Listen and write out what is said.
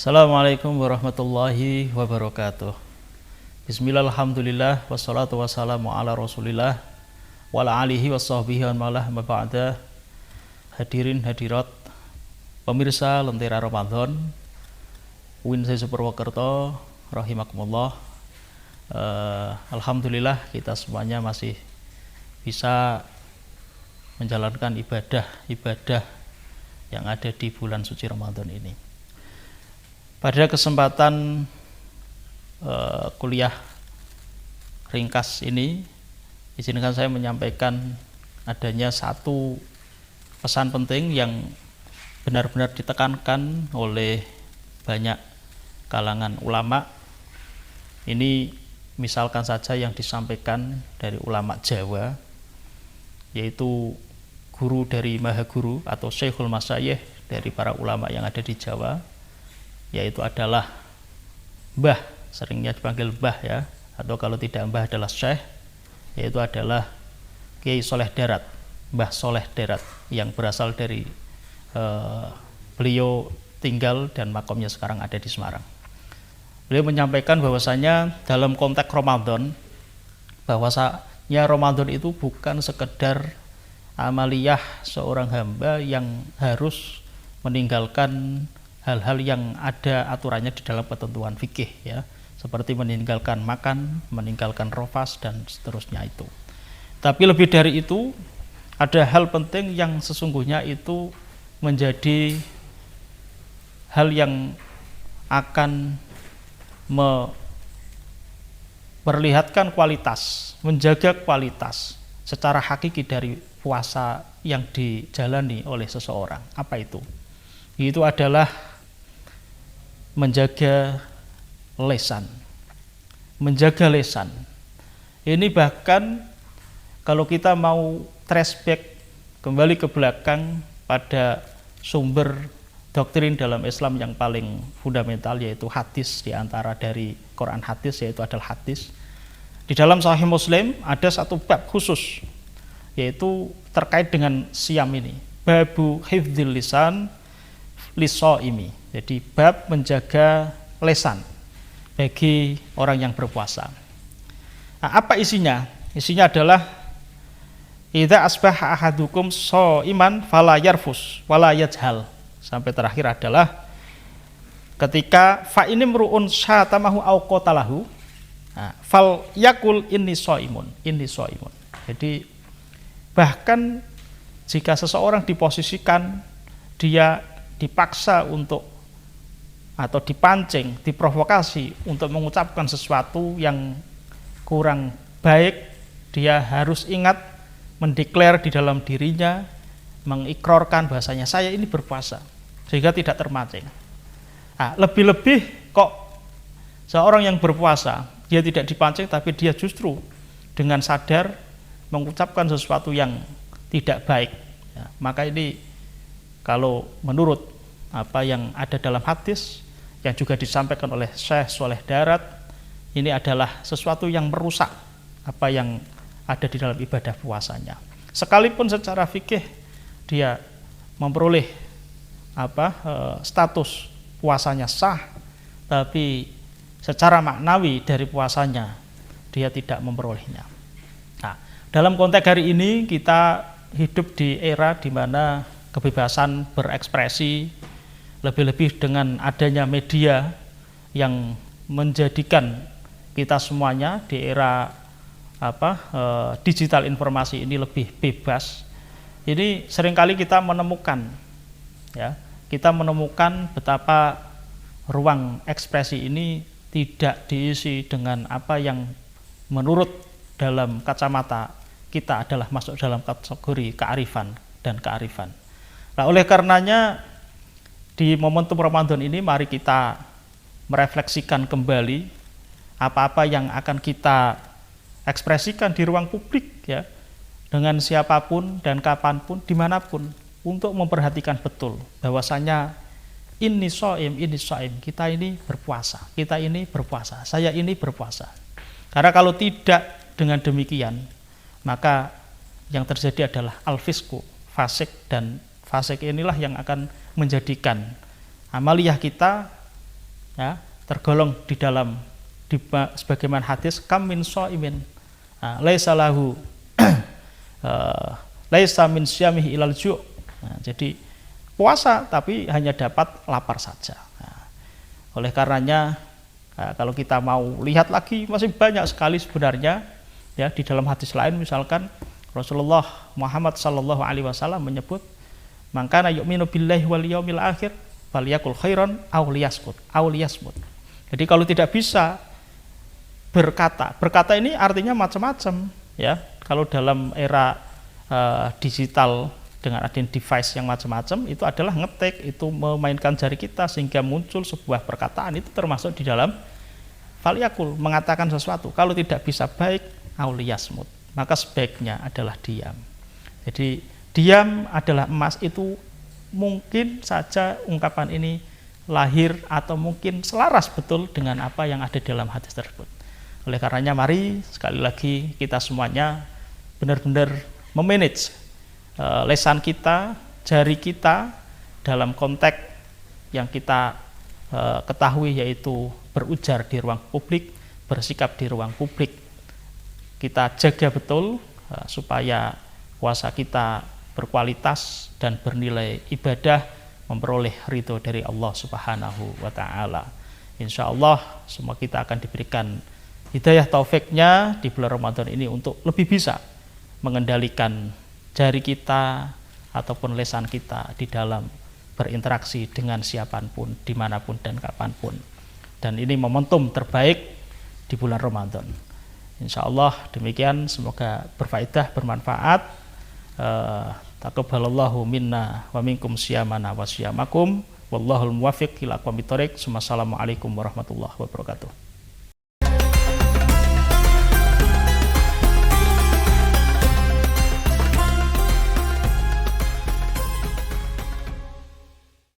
Assalamualaikum warahmatullahi wabarakatuh. Bismillah, alhamdulillah, wassalatu wassalamu ala rasulillah wa ala alihi wassohbihi wa malah maba'da. Hadirin hadirat pemirsa Lentera Ramadan Win Saya Purwokerto rahimakumullah. Alhamdulillah kita semuanya masih bisa menjalankan ibadah yang ada di bulan suci Ramadan ini. Pada kesempatan kuliah ringkas ini, izinkan saya menyampaikan adanya satu pesan penting yang benar-benar ditekankan oleh banyak kalangan ulama. Ini misalkan saja yang disampaikan dari ulama Jawa, yaitu guru dari Maha Guru atau Syekhul Masyayikh dari para ulama yang ada di Jawa, yaitu adalah Mbah, seringnya dipanggil Mbah ya, atau kalau tidak Mbah adalah Syekh, yaitu adalah Kiai Soleh Darat, Mbah Soleh Darat, yang berasal dari beliau tinggal dan makamnya sekarang ada di Semarang. Beliau menyampaikan bahwasanya dalam konteks Ramadan, bahwasanya Ramadan itu bukan sekedar amaliyah seorang hamba yang harus meninggalkan hal-hal yang ada aturannya di dalam ketentuan fikih ya, seperti meninggalkan makan, meninggalkan rofas dan seterusnya itu. Tapi lebih dari itu, ada hal penting yang sesungguhnya itu menjadi hal yang akan memperlihatkan kualitas, menjaga kualitas secara hakiki dari puasa yang dijalani oleh seseorang. Apa itu? Itu adalah menjaga lesan. Menjaga lesan. Ini bahkan kalau kita mau trace back kembali ke belakang pada sumber doktrin dalam Islam yang paling fundamental, yaitu hadis, di antara dari Quran hadis, yaitu adalah hadis. Di dalam Sahih Muslim ada satu bab khusus, yaitu terkait dengan siam ini. Babu hifdzil lisan lisoimi. Jadi bab menjaga lesan bagi orang yang berpuasa. Nah, apa isinya? Isinya adalah idza asbaha ahadukum shaiman fala yarfus wala yajhal. Sampai terakhir adalah ketika fa ini mruun syatamahu au qatalahu, fal yakul inni shaimun, inni shaimun. Jadi bahkan jika seseorang diposisikan dia dipaksa untuk atau dipancing, diprovokasi untuk mengucapkan sesuatu yang kurang baik, dia harus ingat mendeklar di dalam dirinya, mengikrarkan bahasanya saya ini berpuasa, sehingga tidak termancing. Lebih-lebih kok seorang yang berpuasa, dia tidak dipancing, tapi dia justru dengan sadar mengucapkan sesuatu yang tidak baik. Maka ini kalau menurut apa yang ada dalam hadis yang juga disampaikan oleh Syekh Soleh Darat, ini adalah sesuatu yang merusak apa yang ada di dalam ibadah puasanya. Sekalipun secara fikih dia memperoleh status puasanya sah, tapi secara maknawi dari puasanya dia tidak memperolehnya. Nah, dalam konteks hari ini kita hidup di era di mana kebebasan berekspresi, lebih-lebih dengan adanya media yang menjadikan kita semuanya di era digital informasi ini lebih bebas. Ini seringkali kita menemukan betapa ruang ekspresi ini tidak diisi dengan apa yang menurut dalam kacamata kita adalah masuk dalam kategori kearifan dan kearifan. Nah, oleh karenanya di momentum Ramadan ini mari kita merefleksikan kembali apa-apa yang akan kita ekspresikan di ruang publik ya, dengan siapapun dan kapanpun, dimanapun, untuk memperhatikan betul bahwasanya ini shaim, kita ini berpuasa, saya ini berpuasa. Karena kalau tidak dengan demikian, maka yang terjadi adalah al-fisku, fasik, dan fasik inilah yang akan menjadikan amaliyah kita ya, tergolong di dalam sebagaimana hadis kam min shaimin laisa lahu laisa min syamihi ilal ju'. Jadi puasa tapi hanya dapat lapar saja. Oleh karenanya kalau kita mau lihat lagi masih banyak sekali sebenarnya ya, di dalam hadis lain misalkan Rasulullah Muhammad sallallahu alaihi wasallam menyebut man kana yu'minu billahi wal yaumil akhir falyakul khairan aw liyasmut. Jadi kalau tidak bisa berkata ini artinya macam-macam ya. Kalau dalam era digital dengan adanya device yang macam-macam, itu adalah ngetik, itu memainkan jari kita sehingga muncul sebuah perkataan, itu termasuk di dalam falyakul, mengatakan sesuatu. Kalau tidak bisa baik, auliyasmut, maka sebaiknya adalah diam. Jadi diam adalah emas. Itu mungkin saja ungkapan ini lahir atau mungkin selaras betul dengan apa yang ada dalam hadis tersebut. Oleh karenanya mari sekali lagi kita semuanya benar-benar memanage lesan kita, jari kita dalam konteks yang kita ketahui, yaitu berujar di ruang publik, bersikap di ruang publik. Kita jaga betul supaya puasa kita berkualitas dan bernilai ibadah, memperoleh ridho dari Allah Subhanahu wa Ta'ala. Insya Allah semua kita akan diberikan hidayah taufiknya di bulan Ramadan ini untuk lebih bisa mengendalikan jari kita ataupun lesan kita di dalam berinteraksi dengan siapapun, dimanapun dan kapanpun. Dan ini momentum terbaik di bulan Ramadan. Insya Allah demikian, semoga berfaedah, bermanfaat. Taqabbalallahu minna wa minkum siyamana wa siyamakum. Wallahul muwaffiq ila aqwamit thoriq. Wassalamualaikum warahmatullahi wabarakatuh.